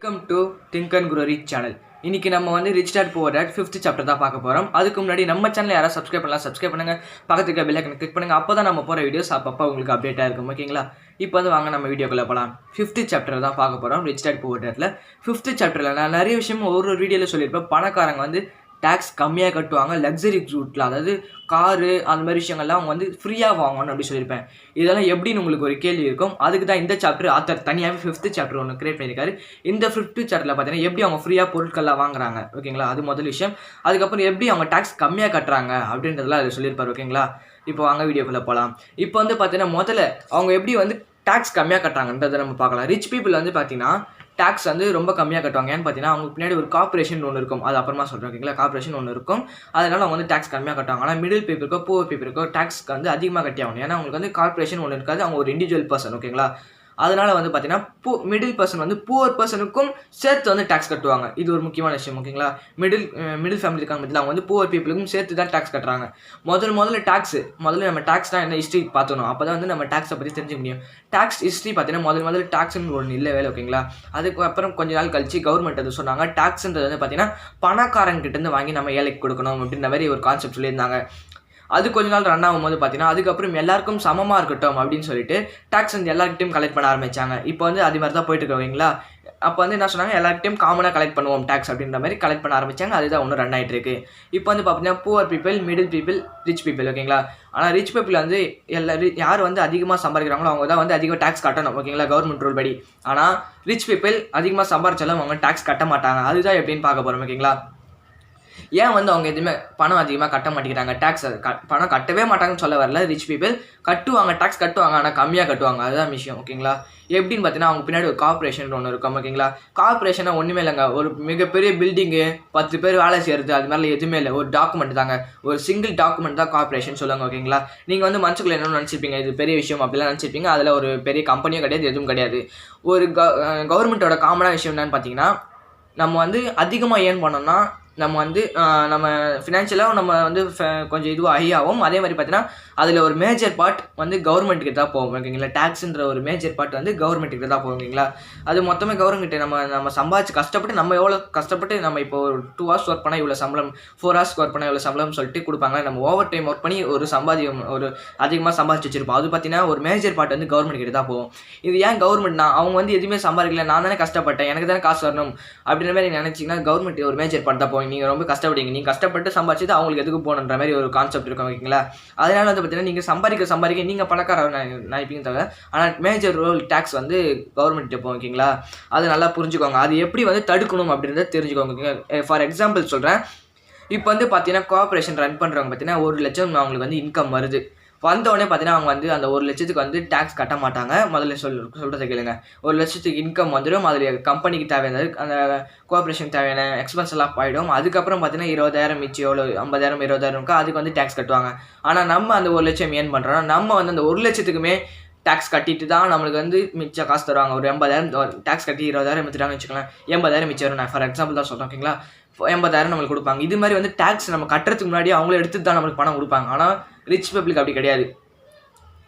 Welcome to think and grow rich channel. இன்னைக்கு நம்ம வந்து rich dad poor dad 5th chapter தான் பார்க்க போகிறோம். அதுக்கு முன்னாடி நம்ம சேனல் யாராவது சப்ஸ்கிரைப் பண்ணலாம், சப்ஸ்கிரைப் பண்ணுங்க, பக்கத்துக்கு பெல் ஐக்கனை கிளிக் பண்ணுங்க. அப்போ தான் நம்ம போகிற வீடியோஸ் அப்பப்போ உங்களுக்கு அப்டேட்டாக இருக்கும். ஓகேங்களா? இப்போ வந்து வாங்க நம்ம வீடியோக்குள்ளே போகலாம். 5th சாப்டர் தான் பார்க்க போகிறோம் ரிச் டாட் புவர் டாட்டில். 5th சாப்டரில் நான் நிறைய விஷயம் ஒரு வீடியோவில் சொல்லியிருப்பேன். பணக்காரங்க வந்து டேக்ஸ் கம்மியாக கட்டுவாங்க, லக்ஸரி ரூட்டில், அதாவது காரு அந்த மாதிரி விஷயங்கள்லாம் அவங்க வந்து ஃப்ரீயாக வாங்கணும் அப்படி சொல்லியிருப்பேன். இதெல்லாம் எப்படின்னு உங்களுக்கு ஒரு கேள்வி இருக்கும். அதுக்கு தான் இந்த சாப்டர் ஆத்தர் தனியாகவே 5th சாப்டர் ஒன்று கிரியேட் பண்ணியிருக்காரு. இந்த 5th சாப்டரில் பார்த்தீங்கன்னா எப்படி அவங்க ஃப்ரீயாக பொருட்கள்லாம் வாங்குறாங்க, ஓகேங்களா? அது முதல் விஷயம். அதுக்கப்புறம் எப்படி அவங்க டேக்ஸ் கம்மியாக கட்டுறாங்க அப்படின்றதெல்லாம் அது சொல்லியிருப்பார். ஓகேங்களா? இப்போ வாங்க வீடியோக்குள்ளே போகலாம். இப்போ வந்து பார்த்தீங்கன்னா முதல்ல அவங்க எப்படி வந்து டேக்ஸ் கம்மியாக கட்டுறாங்கன்றதை நம்ம பார்க்கலாம். ரிச் பீப்புள் வந்து பார்த்தீங்கன்னா டேக்ஸ் வந்து ரொம்ப கம்மியாக கட்டுவாங்க. ஏன்னு பார்த்தீங்கன்னா அவங்க பின்னாடி ஒரு கார்பரேஷன் ஒன்று இருக்கும். அது அப்புறமா சொல்கிறேன். ஓகேங்களா? கார்பரேஷன் ஒன்று இருக்கும். அதனால் அவங்க வந்து டேக்ஸ் கம்மியாக கட்டுவாங்க. ஆனால் மிடில் பீப்புளுக்கோ புவர் பீப்புளுக்கோ டேக்ஸ்க்கு வந்து அதிகமாக கட்டி ஆகணும். ஏன்னா அவங்களுக்கு வந்து கார்பரேஷன் ஒன்று இருக்காது. அவங்க ஒரு இண்டிவிஜுவல் பர்சன். ஓகேங்களா? அதனால் வந்து பார்த்தீங்கன்னா மிடில் பர்சன் வந்து புவர் பர்சனுக்கும் சேர்த்து வந்து டேக்ஸ் கட்டுவாங்க. இது ஒரு முக்கியமான விஷயம். ஓகேங்களா? மிடில் ஃபேமிலி இருக்காங்க பற்றியில் அவங்க வந்து புவர் பீப்புளுக்கும் சேர்த்து தான் டேக்ஸ் கட்டுறாங்க. முதல்ல நம்ம டேக்ஸ்னால் என்ன ஹிஸ்ட்ரி பார்த்தணும். அப்போ தான் வந்து நம்ம டேக்ஸை பற்றி தெரிஞ்சுக்க முடியும். டேக்ஸ் ஹிஸ்ட்ரி பார்த்தீங்கன்னா முதல்ல டேக்ஸ்ன்னு ஒன்று இல்லை வேலை. ஓகேங்களா? அதுக்கப்புறம் கொஞ்ச நாள் கழிச்சு கவர்மெண்ட் அது சொன்னாங்க. டேக்ஸ்ன்றது வந்து பார்த்தீங்கன்னா பணக்காரங்கிட்டேருந்து வாங்கி நம்ம ஏழைக்கு கொடுக்கணும் அப்படின்ற மாதிரி ஒரு கான்செப்ட் சொல்லியிருந்தாங்க. அது கொஞ்ச நாள் ரன் ஆகும்போது பார்த்தீங்கன்னா அதுக்கப்புறம் எல்லாருக்கும் சமமாக இருக்கட்டும் அப்படின்னு சொல்லிட்டு டேக்ஸ் வந்து எல்லாருக்கிட்டையும் கலெக்ட் பண்ண ஆரம்பித்தாங்க. இப்போ வந்து அது மாதிரி தான் போயிட்டு இருக்கீங்களா? அப்போ வந்து என்ன சொன்னாங்க, எல்லாருக்கிட்டையும் காமனாக கலெக்ட் பண்ணுவோம் டேக்ஸ் அப்படின்ற மாதிரி கலெக்ட் பண்ண ஆரம்பித்தாங்க. அதுதான் ஒன்று ரன் ஆகிட்டு இருக்கு. இப்போ வந்து பார்த்தீங்கன்னா poor people, middle people, rich people. ஓகேங்களா? ஆனால் ரிச் பீப்பிள் வந்து யார் வந்து அதிகமாக சம்பாதிக்கிறாங்களோ அவங்க தான் வந்து அதிகமாக டேக்ஸ் கட்டணும். ஓகேங்களா? கவர்மெண்ட் ரூல் படி. ஆனால் ரிச் பீப்பிள் அதிகமாக சம்பாதிச்சாலும் அவங்க டேக்ஸ் கட்ட மாட்டாங்க. அதுதான் எப்படின்னு பார்க்க போகிறோம். ஓகேங்களா? ஏன் வந்து அவங்க எதுவுமே பணம் அதிகமாக கட்ட மாட்டேங்கிறாங்க? டேக்ஸ் பணம் கட்டவே மாட்டாங்கன்னு சொல்ல வரல. ரிச் பீப்பிள் கட்டுவாங்க, டேக்ஸ் கட்டுவாங்க, ஆனால் கம்மியாக கட்டுவாங்க. அதுதான் விஷயம். ஓகேங்களா? எப்படின்னு பார்த்தீங்கன்னா அவங்க பின்னாடி ஒரு கார்பரேஷன் ஒன்று இருக்கும். ஓகேங்களா? கார்பரேஷனாக ஒன்றுமே இல்லைங்க. ஒரு மிகப்பெரிய பில்டிங்கு, 10 பேர் வேலை செய்கிறது, அது மாதிரிலாம் எதுவுமே இல்லை. ஒரு டாக்குமெண்ட் தாங்க. ஒரு சிங்கிள் டாக்குமெண்ட் தான் கார்பரேஷன் சொல்லுவாங்க. ஓகேங்களா? நீங்கள் வந்து மனசுக்குள்ள என்ன நினச்சிருப்பீங்க, இது பெரிய விஷயம் அப்படிலாம் நினச்சிருப்பீங்க. அதில் ஒரு பெரிய கம்பெனியும் கிடையாது, எதுவும் கிடையாது. ஒரு கவர்மெண்ட்டோட காமனான விஷயம் என்னன்னு பார்த்தீங்கன்னா, நம்ம வந்து அதிகமாக ஏர்ன் பண்ணோம்னா நம்ம வந்து நம்ம ஃபினான்ஷியலாக நம்ம வந்து கொஞ்சம் இதுவாக ஹையாகும். அதே மாதிரி பார்த்தீங்கன்னா அதில் ஒரு மேஜர் பார்ட் வந்து கவர்மெண்ட்டுக்கு தான் போகும். ஓகேங்களா? டேக்ஸுன்ற ஒரு மேஜர் பார்ட் வந்து கவர்மெண்ட்டுக்கு தான் போகும். ஓகேங்களா? அது மொத்தமே கவர்மெண்ட்டு நம்ம சம்பாதிச்சு கஷ்டப்பட்டு நம்ம எவ்வளோ கஷ்டப்பட்டு நம்ம இப்போ ஒரு 2 hours ஒர்க் பண்ணால் இவ்வளோ சம்பளம், 4 hours ஒர்க் பண்ணால் இவ்வளோ சம்பளம் சொல்லிட்டு கொடுப்பாங்க. நம்ம ஓவர் டைம் ஒர்க் பண்ணி ஒரு அதிகமாக சம்பாதிச்சு வச்சிருப்போம். அது பார்த்தீங்கன்னா ஒரு மேஜர் பார்ட் வந்து கவர்மெண்ட் கிட்ட தான் போகும். இது ஏன் கவர்மெண்ட்னா அவங்க வந்து எதுவுமே சம்பாதிக்கல, நான் தானே கஷ்டப்பட்டேன், எனக்கு தானே காசு வரணும் அப்படின்ற மாதிரி நினச்சிங்கன்னா கவர்மெண்ட் ஒரு மேஜர் பார்ட் தான் போகும். நீங்கள் ரொம்ப கஷ்டப்படுவீங்க, நீங்கள் கஷ்டப்பட்டு சம்பாதிச்சது அவங்களுக்கு எதுக்கு போகணுன்ற மாதிரி ஒரு கான்செப்ட் இருக்கும். ஓகேங்களா? அதனால வந்து பார்த்தீங்கன்னா நீங்கள் சம்பாதிக்க நீங்கள் பணக்காரர் நினைப்பீங்க தவிர, ஆனால் மேஜர் ரோல் டேக்ஸ் வந்து கவர்மெண்ட் போகும். ஓகேங்களா? அது நல்லா புரிஞ்சுக்கோங்க. அது எப்படி வந்து தடுக்கணும் அப்படின்றத தெரிஞ்சுக்கோங்க. ஃபார் எக்ஸாம்பிள் சொல்கிறேன். இப்போ வந்து பார்த்தீங்கன்னா கார்பரேஷன் ரன் பண்ணுறவங்க பார்த்தீங்கன்னா 1 லட்சம் அவங்களுக்கு வந்து இன்கம் வருது. வந்தோடனே பார்த்தீங்கன்னா அவங்க வந்து அந்த 1 லட்சத்துக்கு வந்து டேக்ஸ் கட்ட மாட்டாங்க. முதல்ல சொல்கிறத கேளுங்க. 1 லட்சத்துக்கு இன்கம் வந்துடும். அதில் கம்பெனிக்கு தேவையானது, அந்த கோஆப்ரேஷனுக்கு தேவையான எக்ஸ்பென்ஸ் எல்லாம் போயிடும். அதுக்கப்புறம் பார்த்தீங்கன்னா 20,000 மிச்சம் எவ்வளோ 50,000 20,000 அதுக்கு வந்து டேக்ஸ் கட்டுவாங்க. ஆனால் நம்ம அந்த 1 லட்சம் ஏர்ன் பண்ணுறோம்னா நம்ம வந்து அந்த 1 லட்சத்துக்குமே டேக்ஸ் கட்டிட்டு தான் நம்மளுக்கு வந்து மிச்சம் காசு தருவாங்க. ஒரு 80,000 டேக்ஸ் கட்டி 20,000 மிச்சிட்டாங்கன்னு வச்சுக்கலாம், 80,000 மிச்சம் வரும். நான் ஃபார் எக்ஸாம்பிள் தான் சொல்கிறேன். ஓகேங்களா? 80,000 நம்மளுக்கு கொடுப்பாங்க. இது மாதிரி வந்து டேக்ஸ் நம்ம கட்டுறதுக்கு முன்னாடி அவங்களே எடுத்து தான் நம்மளுக்கு பணம் கொடுப்பாங்க. ஆனால் ரிச் பப்ளிக் அப்படி கிடையாது.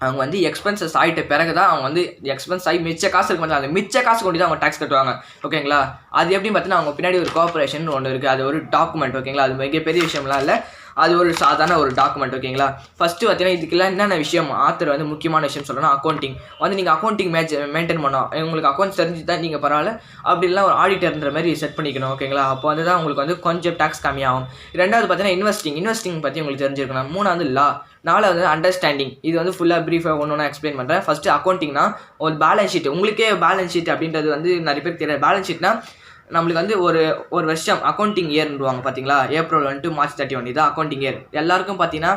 அவங்க வந்து எக்ஸ்பென்சஸ் ஆகிட்ட பிறகு தான் அவங்க வந்து எக்ஸ்பென்ஸ் ஆகி மிச்ச காசு இருக்கு பண்ணலாம். அந்த மிச்ச காசு கொண்டு தான் அவங்க டேக்ஸ் கட்டுவாங்க. ஓகேங்களா? அது எப்படின்னு பார்த்தீங்கன்னா அவங்க பின்னாடி ஒரு கார்பரேஷன் ஒன்று இருக்குது. அது ஒரு டாக்குமெண்ட். ஓகேங்களா? அது மிகப்பெரிய விஷயம்லாம் இல்லை. அது ஒரு சாதாரண ஒரு டாக்குமெண்ட். ஓகேங்களா? ஃபஸ்ட்டு பார்த்தீங்கன்னா இதுக்கெல்லாம் என்னென்ன விஷயம் ஆத்தர் வந்து முக்கியமான விஷயம் சொல்லணும். அக்கௌண்டிங் வந்து நீங்கள் அக்கௌண்டிங் மெயின்டைன் பண்ணோம். உங்களுக்கு அக்கௌண்ட்ஸ் தெரிஞ்சு தான் நீங்கள் பரவாயில்ல, அப்படி இல்லை ஒரு ஆடிட்டர்ன்ற மாதிரி செட் பண்ணிக்கணும். ஓகேங்களா? அப்போ வந்து தான் உங்களுக்கு வந்து கொஞ்சம் டேக்ஸ் கம்மியாகும். ரெண்டாவது பார்த்தீங்கன்னா இன்வெஸ்டிங் பற்றி உங்களுக்கு தெரிஞ்சிருக்கணும். மூணாவது லா. நாலாவது அண்டர்ஸ்டாண்டிங். இது வந்து ஃபுல்லாக ப்ரீஃபாக ஒன்று எக்ஸ்பிளைன் பண்ணுறேன். ஃபஸ்ட்டு அக்கௌண்டிங்னா ஒரு பேலன்ஸ் ஷீட். உங்களுக்கே பேலன்ஸ் ஷீட் அப்படின்றது வந்து நிறைய பேர் தெரியாது. பேலன்ஸ் ஷீட்னா நம்மளுக்கு வந்து ஒரு வருஷம் அக்கௌண்டிங் இயர்ன்றுவாங்க. பார்த்தீங்களா? April 1 to March 31 இது அக்கௌண்டிங் இயர். எல்லாருக்கும் பார்த்தீங்கன்னா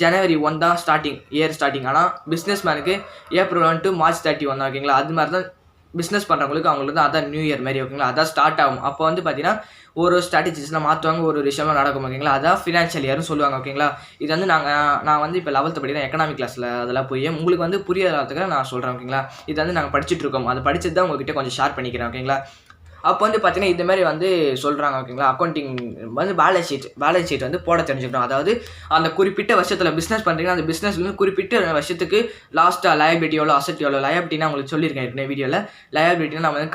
January 1 தான் ஸ்டார்டிங். ஆனால் பிஸ்னஸ் மேனுக்கு April 1 to March 31 தான். ஓகேங்களா? அது மாதிரி தான் பிஸ்னஸ் பண்ணுறவங்களுக்கு அவங்களுக்கு தான் அதான் நியூ இயர் மாதிரி. ஓகேங்களா? அதான் ஸ்டார்ட் ஆகும். அப்போ வந்து பார்த்தீங்கன்னா ஒரு ஸ்ட்ராட்டஜிஸ்லாம் மாற்றுவாங்க, ஒரு விஷயம்லாம் நடக்கும். ஓகேங்களா? அதான் ஃபினான்ஷியல் இயர்னு சொல்லுவாங்க. ஓகேங்களா? இது வந்து நான் வந்து இப்போ 11th படிக்கிறேன், எக்கனாமிக் கிளாஸில். அதெல்லாம் போய் உங்களுக்கு வந்து புரியாததுக்கு நான் சொல்கிறேன். ஓகேங்களா? இது வந்து நாங்கள் படிச்சுட்டு இருக்கோம். அதை படிச்சது தான் உங்ககிட்ட கொஞ்சம் ஷேர் பண்ணிக்கிறேன். ஓகேங்களா? அப்போ வந்து பார்த்தீங்கன்னா இந்த மாதிரி வந்து சொல்கிறாங்க ஓகேங்களா. அக்கௌண்டிங் வந்து பேலன்ஸ் ஷீட் வந்து போட தெரிஞ்சுக்கணும். அதாவது அந்த குறிப்பிட்ட வருஷத்தில் பிஸ்னஸ் பண்ணுறீங்கன்னா அந்த பிஸ்னஸ் வந்து குறிப்பிட்ட வருஷத்துக்கு லாஸ்ட்டாக லயபிலிட்டி எவ்வளோ, அசட் எவ்வளோ. லயபிலிட்டினா உங்களுக்கு சொல்லியிருக்கேன் ஏற்கனவே வீடியோவில். லயபிலிட்டினா நம்ம வந்து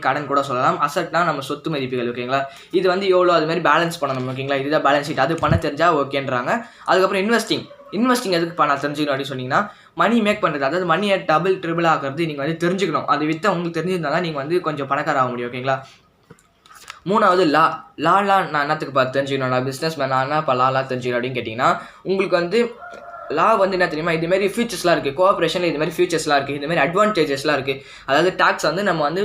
கடன் கூட சொல்லலாம். அசட்னா நம்ம சொத்து மதிப்புகள் ஓகேங்களா. இது வந்து எவ்வளோ அது மாதிரி பேலன்ஸ் பண்ணணும் ஓகேங்களா. இதுதான் பேலன்ஸ் ஷீட். அது பண்ண தெரிஞ்சால் ஓகேன்றாங்க. அதுக்கப்புறம் இன்வெஸ்டிங் எதுக்கு பண்ண தெரிஞ்சுக்கணும் அப்படின்னு சொன்னீங்கன்னா மணி மேக் பண்ணுறது, அதாவது மணியை டபுள் ட்ரிபிள் ஆகிறது நீங்கள் வந்து தெரிஞ்சுக்கணும். அது விற்று உங்களுக்கு தெரிஞ்சிருந்தால் தான் நீங்கள் வந்து கொஞ்சம் பணக்கார ஆக முடியும் ஓகேங்களா. மூணாவது லாலாம் நான் என்னத்துக்கு பார்த்து தெரிஞ்சுக்கணும், நான் பிஸ்னஸ் மேன் நான் என்ன இப்போ லாலாம் தெரிஞ்சுக்கணும் அப்படின்னு கேட்டிங்கன்னா உங்களுக்கு வந்து லா வந்து என்ன தெரியுமா, இதுமாரி ஃபியூச்சர்ஸ்லாம் இருக்குது. கோஆப்ரேஷனில் இதுமாதிரி ஃபியூச்சர்ஸ்லாம் இருக்குது, இதுமாதிரி அட்வான்டேஜஸ்லாம் இருக்குது. அதாவது டேக்ஸ் வந்து நம்ம வந்து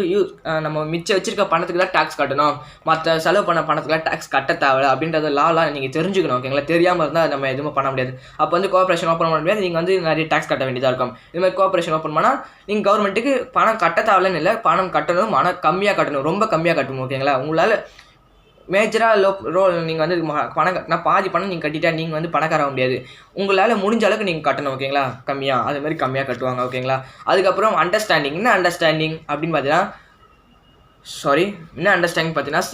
நம்ம மிச்சம் வச்சிருக்க பணத்துக்கு தான் டேக்ஸ் கட்டணும், மற்ற செலவு பண்ண பணத்துக்குலாம் டேக்ஸ் கட்ட தேவை அப்படின்றது லாலாம் நீங்கள் தெரிஞ்சுக்கணும் ஓகேங்களா. தெரியாமல் இருந்தால் நம்ம எதுவும் பண்ண முடியாது. அப்போ வந்து கோஆப்ரேஷன் ஓப்பன் பண்ண முடியாது, நீங்கள் வந்து நிறைய டேக்ஸ் கட்ட வேண்டியதாக இருக்கும். இதுமாதிரி கோஆப்ரேஷன் ஓப்பன் பண்ணால் நீங்கள் கவர்மெண்ட்டுக்கு பணம் கட்ட தேவைன்னு இல்லை, பணம் கட்டணும், ஆனால் கம்மியாக கட்டணும், ரொம்ப கம்மியாக கட்டணும் ஓகேங்களா. உங்களால் மேஜராக ரோல் நீங்கள் வந்து பணம் கட்டினா பாதி பணம் நீங்கள் கட்டிட்டா நீங்கள் வந்து பணக்கார ஆக முடியாது. உங்களால் முடிஞ்ச அளவுக்கு நீங்கள் கட்டணும் ஓகேங்களா, கம்மியாக. அது மாதிரி கம்மியாக கட்டுவாங்க ஓகேங்களா. அதுக்கப்புறம் அண்டர்ஸ்டாண்டிங். என்ன அண்டர்ஸ்டாண்டிங் அப்படின்னு பார்த்தீங்கன்னா என்ன அண்டர்ஸ்டாண்டிங் பார்த்தீங்கன்னா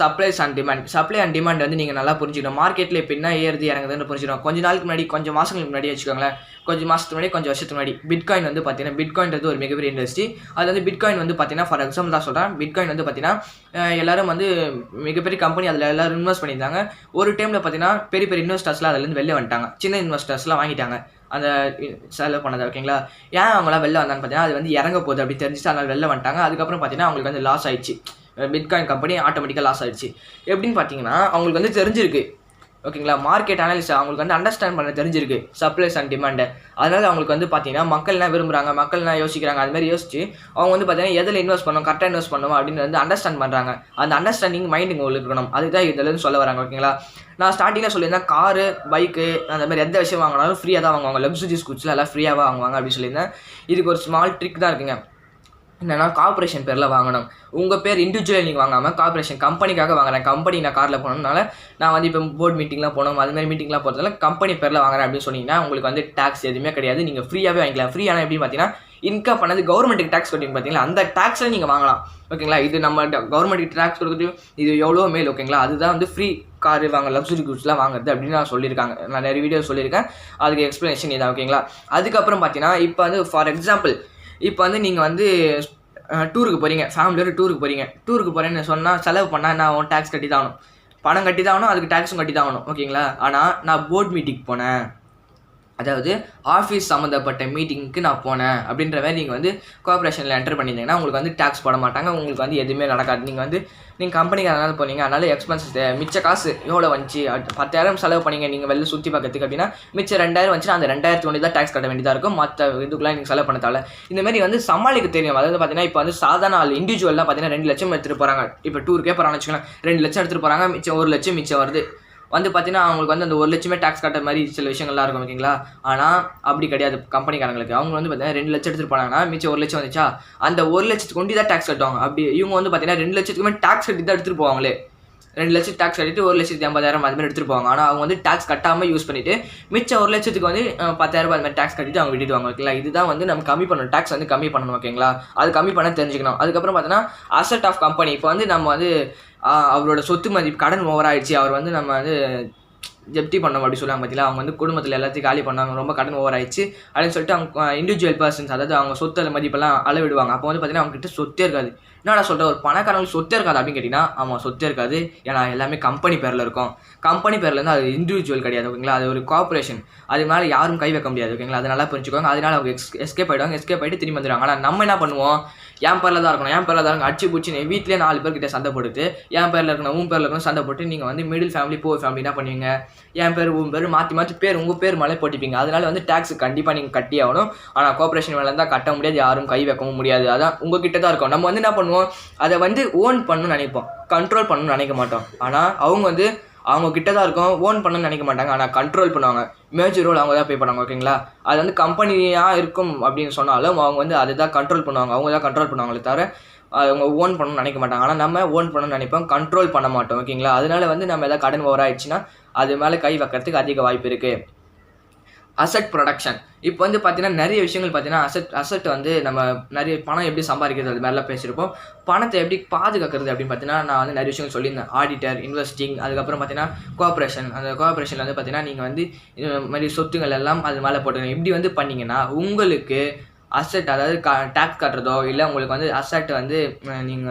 சப்ளை அண்ட் டிமாண்ட் வந்து நீங்கள் நல்லா புரிஞ்சுக்கணும். மார்க்கெட்டில் இப்போ என்ன ஏறுது இறங்குதுன்னு புரிஞ்சுக்கணும். கொஞ்சம் நாளுக்கு முன்னாடி, கொஞ்சம் மாதங்களுக்கு முன்னாடி வச்சுக்கோங்களேன், கொஞ்சம் மாதத்துக்கு முன்னாடி, கொஞ்சம் வருஷத்துக்கு முன்னாடி பிட்காயின் வந்து பார்த்தீங்கன்னா, பிட்காயின்றது ஒரு மிகப்பெரிய இண்டஸ்ட்ரி. அது வந்து பிட்காயின் வந்து பார்த்தீங்கன்னா ஃபார் எக்ஸாம்பிள் தான் சொல்கிறேன். பிட்காயின் வந்து பார்த்தீங்கன்னா எல்லாரும் வந்து மிகப்பெரிய கம்பெனி அதில் எல்லோரும் இன்வெஸ்ட் பண்ணியிருந்தாங்க. ஒரு டைமில் பார்த்தீங்கன்னா பெரிய பெரிய இன்வெஸ்டர்ஸ்லாம் அதுலேருந்து வெளில வந்துட்டாங்க. சின்ன இன்வெஸ்டர்ஸ்லாம் வாங்கிட்டாங்க அந்த செலவு பண்ணது ஓகேங்களா. ஏன் அவங்களாம் வெளில வந்தான்னு பார்த்தீங்கன்னா அது வந்து இறங்க போகுது அப்படி தெரிஞ்சுட்டு அதனால் வெளில வந்துட்டாங்க. அதுக்கப்புறம் பார்த்தீங்கன்னா அவங்களுக்கு வந்து லாஸ் ஆயிடுச்சு. பிட்காயின் கம்பெனி ஆட்டோமேட்டிக்காக லாஸ் ஆகிடுச்சு. எப்படின்னு பார்த்தீங்கன்னா அவங்களுக்கு வந்து தெரிஞ்சிருக்கு ஓகேங்களா. மார்க்கெட் அனாலிசிஸ் அவங்களுக்கு வந்து அண்டர்ஸ்டாண்ட் பண்ண தெரிஞ்சிருக்கு, சப்ளைஸ் அண்ட் டிமாண்டை. அதனால் அவங்களுக்கு வந்து பார்த்தீங்கன்னா மக்கள் என்ன விரும்புகிறாங்க, மக்கள் என்ன யோசிக்கிறாங்க, அதுமாதிரி யோசிச்சு அவங்க வந்து பார்த்தீங்கன்னா எதில் இன்வெஸ்ட் பண்ணணும், கரெக்டாக இன்வெஸ்ட் பண்ணணும் அப்படின்னு வந்து அண்டர்ஸ்டாண்ட் பண்ணுறாங்க. அந்த அண்டர்ஸ்டாண்டிங் மைண்டுங்க உங்களுக்கு இருக்கணும். அதுதான் இதில் சொல்ல வராங்க ஓகேங்களா. நான் ஸ்டார்டிங்கில் சொல்லியிருந்தேன் காரு, பைக்கு அந்த மாதிரி எந்த விஷயம் வாங்கினாலும் ஃப்ரீயாக தான் வாங்குவாங்க. லக்ஸுரிஸ் குட்ஸில் எல்லாம் ஃப்ரீயாக வாங்குவாங்க அப்படின்னு சொல்லியிருந்தேன். இதுக்கு ஒரு ஸ்மால் ட்ரிக் தான் இருக்குங்க. என்னன்னா கார்பரேஷன் பேரில் வாங்கணும். உங்கள் பேர் இண்டிவிஜுவல் நீங்கள் வாங்காமல் கார்பரேஷன் கம்பெனிக்காக வாங்குறேன். கம்பெனி நான் காரில் போனதுனால நான் வந்து இப்போ போர்டு மீட்டிங்லாம் போனோம், அதுமாதிரி மீட்டிங்லாம் போகிறதுனால கம்பெனி பேரில் வாங்குறேன் அப்படின்னு சொன்னீங்கன்னா உங்களுக்கு வந்து டேக்ஸ் எதுவுமே கிடையாது. நீங்கள் ஃப்ரீயாகவே வாங்கிக்கலாம். ஃப்ரீயான எப்படின்னு பார்த்தீங்கன்னா இன்கம் பண்ணது கவர்மெண்ட்டுக்கு டேக்ஸ் கட்டிங்க பார்த்தீங்களா, அந்த டேக்ஸில் நீங்கள் வாங்கலாம் ஓகேங்களா. இது நம்ம கவர்மெண்ட்டுக்கு டேக்ஸ் கொடுக்குறது இது எவ்வளோ மேல் ஓகேங்களா. அதுதான் வந்து ஃப்ரீ கார் வாங்க, லக்ஸுரி குட்ஸ்லாம் வாங்குறது அப்படின்னு நான் சொல்லியிருக்காங்க. நான் நிறைய வீடியோ சொல்லியிருக்கேன், அதுக்கு எக்ஸ்ப்ளனேஷன் இதான் ஓகேங்களா. அதுக்கப்புறம் பார்த்தீங்கன்னா இப்போ வந்து ஃபார் எக்ஸாம்பிள் இப்போ வந்து நீங்கள் வந்து டூருக்கு போகிறீங்க, ஃபேமிலியோட டூருக்கு போகிறேன்னு சொன்னால் செலவு பண்ணால் நான் டேக்ஸ் கட்டி தான் ஆகணும், பணம் கட்டி தான் ஆகணும், அதுக்கு டேக்ஸும் கட்டி தான் ஆகணும் ஓகேங்களா. ஆனால் நான் போர்ட் மீட்டிங் போனேன், அதாவது ஆஃபீஸ் சம்மந்தப்பட்ட மீட்டிங்க்கு நான் போனேன் அப்படின்ற மாதிரி நீங்கள் வந்து கோஆப்ரேஷனில் என்டர் பண்ணியிருந்தீங்கன்னா உங்களுக்கு வந்து டேக்ஸ் போட மாட்டாங்க, உங்களுக்கு வந்து எதுவுமே நடக்காது. நீங்கள் கம்பெனிக்காரனால போனீங்க, அதனால எக்ஸ்பென்சஸ் மிச்ச காசு எவ்வளோ வந்துச்சு, 10,000 செலவு பண்ணிங்க நீங்கள் வெளில சுற்றி பார்க்கறதுக்கு அப்படின்னா மிச்சம் 2,000 வந்துச்சுன்னா அந்த 2,000 ஒன்று தான் டேக்ஸ் கட்ட வேண்டியதாக இருக்கும். மற்ற இதுக்குலாம் நீங்கள் செலவு பண்ணதால இந்தமாதிரி வந்து சமாளிக்க தெரியும். அதாவது பார்த்தீங்கன்னா இப்போ வந்து சாதாரண ஆள் இண்டிவிஜுவலாக பார்த்தீங்கன்னா 2 லட்சம் எடுத்துகிட்டு போகிறாங்க. இப்போ டூருக்கே போகிறாங்கன்னு வச்சுக்கலாம், 2 லட்சம் எடுத்துகிட்டு போகிறாங்க, மிச்சம் 1 லட்சம் மிச்சம் வருது. வந்து பார்த்தீங்கன்னா அவங்களுக்கு வந்து அந்த 1 லட்சமே டேக்ஸ் கட்டுற மாதிரி சில விஷயங்கள்லாம் இருக்கும் ஓகேங்களா. ஆனால் அப்படி கிடையாது கம்பெனிக்காரங்களுக்கு. அவங்க வந்து பார்த்தீங்கன்னா 2 லட்சம் எடுத்துகிட்டு போனாங்கன்னா மிச்சம் 1 லட்சம் வந்துச்சா, அந்த 1 லட்சத்துக்கு கொண்டு தான் டேக்ஸ் கட்டுவாங்க. அப்படி இவங்க வந்து பார்த்தீங்கன்னா 2 லட்சத்துக்குமே டேக்ஸ் கட்டி தான் எடுத்துகிட்டு போவாங்களே. 2 லட்சம் டேக்ஸ் கட்டிட்டு 1,80,000 அது மாதிரி எடுத்துகிட்டு போவாங்க. ஆனால் அவங்க வந்து டேக்ஸ் கட்டாமல் யூஸ் பண்ணிவிட்டு மிச்சம் 1 லட்சத்துக்கு வந்து 10,000 அது மாதிரி டேக்ஸ் கட்டிட்டு அவங்க விட்டுடுவாங்க ஓகேங்களா. இதுதான் வந்து நம்ம கம்மி பண்ணணும், டேக்ஸ் வந்து கம்மி பண்ணணும் ஓகேங்களா. அது கம்மி பண்ண தெரிஞ்சுக்கணும். அதுக்கப்புறம் பார்த்தீங்கன்னா அசட் ஆஃப் கம்பெனி. இப்போ வந்து நம்ம வந்து அவரோட சொத்து மதிப்பு கடன் ஓவர் ஆயிடுச்சு, அவர் வந்து நம்ம வந்து ஜப்தி பண்ணோம் அப்படி சொல்லுவாங்க பார்த்தீங்களா. அவங்க வந்து குடும்பத்தில் எல்லாத்தையும் காலி பண்ணாங்க, ரொம்ப கடன் ஓவர் ஆயிடுச்சு அப்படின்னு சொல்லிட்டு அவங்க இண்டிவிஜுவல் பர்சன்ஸ், அதாவது அவங்க சொத்து மதிப்பெல்லாம் அளவிடுவாங்க. அப்போ வந்து பார்த்தீங்கன்னா அவங்க கிட்ட சொத்தே இருக்காது. என்னடா சொல்கிற, ஒரு பணக்காரங்களுக்கு சொத்தே இருக்காது அப்படின்னு கேட்டிங்கன்னா ஆமாம் சொத்தே இருக்காது. ஏன்னா எல்லாமே கம்பெனி பேரில் இருக்கும். கம்பெனி பேர்லேருந்து அது இண்டிவிஜுவல் கிடையாது ஓகேங்களா, அது ஒரு கார்பரேஷன். அது மேலே யாரும் கை வைக்க முடியாது ஓகேங்களா. அதனால புரிஞ்சுக்கோங்க. அதனால அவங்க எஸ்கேப் ஆகிட்டு திரும்பி வந்துடுவாங்க. ஆனால் நம்ம என்ன பண்ணுவோம், என் பேரில் தான் இருக்கணும், அடிச்சு பூச்சி வீட்டிலே 4 பேர்கிட்ட சண்டை போட்டுட்டு என் பேரில் இருக்கணும் உன் பேரில் இருக்கணும் சண்டை போட்டு நீங்கள் வந்து மிடில் ஃபேமிலி புவர் ஃபேமிலி என்ன பண்ணுவீங்க, என் பேர் உன் பேர் மாற்றி பேர் உங்கள் பேர் மேலே போட்டிப்பீங்க. அதனால வந்து டேக்ஸ் கண்டிப்பாக நீங்கள் கட்டி ஆகணும். ஆனால் கார்பரேஷன் மேலே இருந்தால் கட்ட முடியாது, யாரும் கை வைக்கவும் முடியாது. அதான் உங்ககிட்ட தான் இருக்கும். நம்ம வந்து என்ன பண்ணுவோம், அதை வந்து ஓன் பண்ணணும்னு நினைப்போம், கண்ட்ரோல் பண்ணணும்னு நினைக்க மாட்டோம். ஆனால் அவங்க வந்து அவங்க கிட்ட தான் இருக்கும், ஓன் பண்ணணும்னு நினைக்க மாட்டாங்க, ஆனால் கண்ட்ரோல் பண்ணுவாங்க. மேஜர் ரோல் அவங்க தான் பே பண்ணுவாங்க ஓகேங்களா. அது வந்து கம்பெனியாக இருக்கும் அப்படின்னு சொன்னாலும் அவங்க வந்து அதை தான் கண்ட்ரோல் பண்ணுவாங்க, அவங்க தான் கண்ட்ரோல் பண்ணுவாங்களே தவிர அவங்க ஓன் பண்ணணும்னு நினைக்க மாட்டாங்க. ஆனால் நம்ம ஓன் பண்ணணும்னு நினைப்போம், கண்ட்ரோல் பண்ண மாட்டோம் ஓகேங்களா. அதனால வந்து நம்ம எதாவது கடன் ஓவர் ஆயிடுச்சுன்னா அது மேலே கை வைக்கிறதுக்கு அதிக வாய்ப்பு இருக்குது. Asset production. இப்போ வந்து பார்த்தீங்கன்னா, நெறைய விஷயங்கள் பார்த்தீங்கன்னா, அசெட் வந்து நம்ம நெறைய பணம் எப்படி சம்பாதிக்கிறது அது மாரிலாம் பேசியிருப்போம். பணத்த எப்படி பாதுகாக்கிறது அப்படின்னு பார்த்தீங்கன்னா, நான் வந்து நெறைய விஷயங்கள் சொல்லியிருந்தேன். ஆடிட்டர், இன்வெஸ்டிங், அதுக்கப்புறம் பார்த்தீங்கன்னா, கோஆப்பரேஷன். அந்த கோஆப்பரேஷன்ல வந்து பார்த்தீங்கன்னா, நீங்க வந்து இது மாரி சொத்துங்கள் எல்லாம் அது மேல போட்டுருங்க. இப்படி வந்து பண்ணீங்கன்னா, உங்களுக்கு அசெட் அதாவது டாக்ஸ் கட்டுறதோ, இல்ல உங்களுக்கு வந்து அசெட் வந்து நீங்க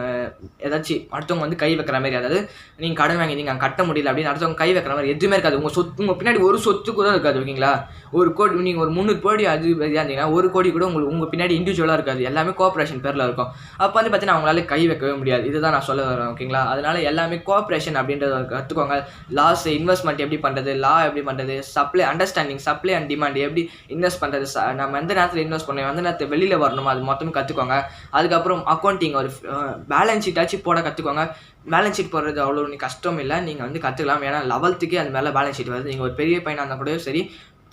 ஏதாச்சும் அடுத்தவங்க வந்து கை வைக்கிற மாரி, அதாவது நீங்க கடன் வாங்கியிருந்தீங்க கட்ட முடியல அப்படின்னு அடுத்தவங்க கை வைக்கிற மாரி எதுவுமே இருக்காது. உங்க பின்னாடி ஒரு சொத்து கூட இருக்காது. ஓகேங்களா? 1,00,00,000 நீங்க ஒரு 300 கோடி அதிபதியா இருந்தீங்கன்னா, 1 கோடி கூட உங்க பின்னாடி இண்டிவிஜுவலா இருக்காது. எல்லாமே கோஆப்பரேஷன் பேர்ல இருக்கும். அப்ப வந்து பார்த்தீங்கன்னா, அவங்களால கை வைக்கவே முடியாது. இதுதான் நான் சொல்ல வரேன். ஓகேங்களா? அதனால எல்லாமே கோஆப்பரேஷன் அப்படின்றத கத்துக்கோங்க. லாஸ் இன்வெஸ்ட்மென்ட் எப்படி பண்றது? எப்படி பண்றது? அண்டர்ஸ்டாண்டிங் சப்ளை அண்ட் டிமாண்ட் எப்படி இன்வெஸ்ட் பண்றது? நம்ம எந்த நேரத்துல இன்வெஸ்ட் பண்ணணும், எந்த நேரத்துல வெளியில வரணுமோ அது மொத்தமும் கத்துக்கோங்க. அதுக்கப்புறம் அக்கவுண்டிங் ஒரு பேலன்ஸ் ஷீட் ஆச்சும் போட கத்துக்கோங்க. பேலன்ஸ் ஷீட் போடுறது அவ்வளோ கஷ்டம் இல்ல. நீங்க வந்து கத்துக்கலாம். ஏன்னா 11க்கே அது மேல பேலன்ஸ் ஷீட் வருது. நீங்க ஒரு பெரிய பையனா இருந்தா கூடயும் சரி,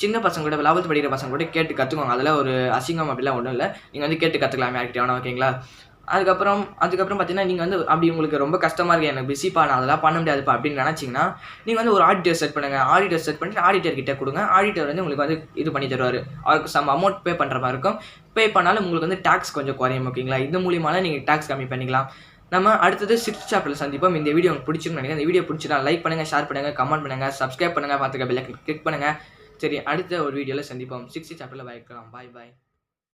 சின்ன பசங்க கூட 11th படிக்கிற பசங்க கூட கேட்டு கத்துக்கோங்க. அதெல்லாம் ஒரு அசிங்கம் அப்படிலாம் ஒண்ணும் இல்ல. நீங்க வந்து கேட்டு கத்துக்கலாம் யார்கிட்டயும் வேணா. ஓகேங்களா? அதுக்கப்புறம் பார்த்தீங்கன்னா, நீங்க வந்து அப்படி உங்களுக்கு ரொம்ப கஷ்டமா இருக்கு. எனக்கு பிஸிப்பா நான் அதெல்லாம் பண்ண முடியாதுப்பா அப்படின்னு நெனச்சீங்கன்னா, நீங்க வந்து ஒரு ஆடிட்டர் செட் பண்ணுங்க. ஆடிட்டர் செட் பண்ணிட்டு ஆடிட்டர் கிட்ட குடுங்க. ஆடிட்டர் வந்து உங்களுக்கு வந்து இது பண்ணி தருவாரு. அவருக்கு சம் அமௌண்ட் பே பண்ற மாரி இருக்கும். பே பண்ணாலும் உங்களுக்கு வந்து டாக்ஸ் கொஞ்சம் குறையும். ஓகேங்களா? இது மூலியமால நீங்க டாக்ஸ் கம்மி பண்ணிக்கலாம். நம்ம அடுத்தது 6th சாப்டர்ல சந்திப்போம். இந்த வீடியோ உங்களுக்கு பிடிச்சிருக்கும்னு நினைக்கிறேன். இந்த வீடியோ பிடிச்சிருந்தா லைக் பண்ணுங்க, ஷேர் பண்ணுங்க, கமெண்ட் பண்ணுங்க, சப்ஸ்கிரைப் பண்ணுங்க, பக்கத்துல பெல் ஐகான் கிளிக் பண்ணுங்க. சரி, அடுத்த ஒரு வீடியோல சந்திப்போம். 6th சாப்டர்ல பாய்.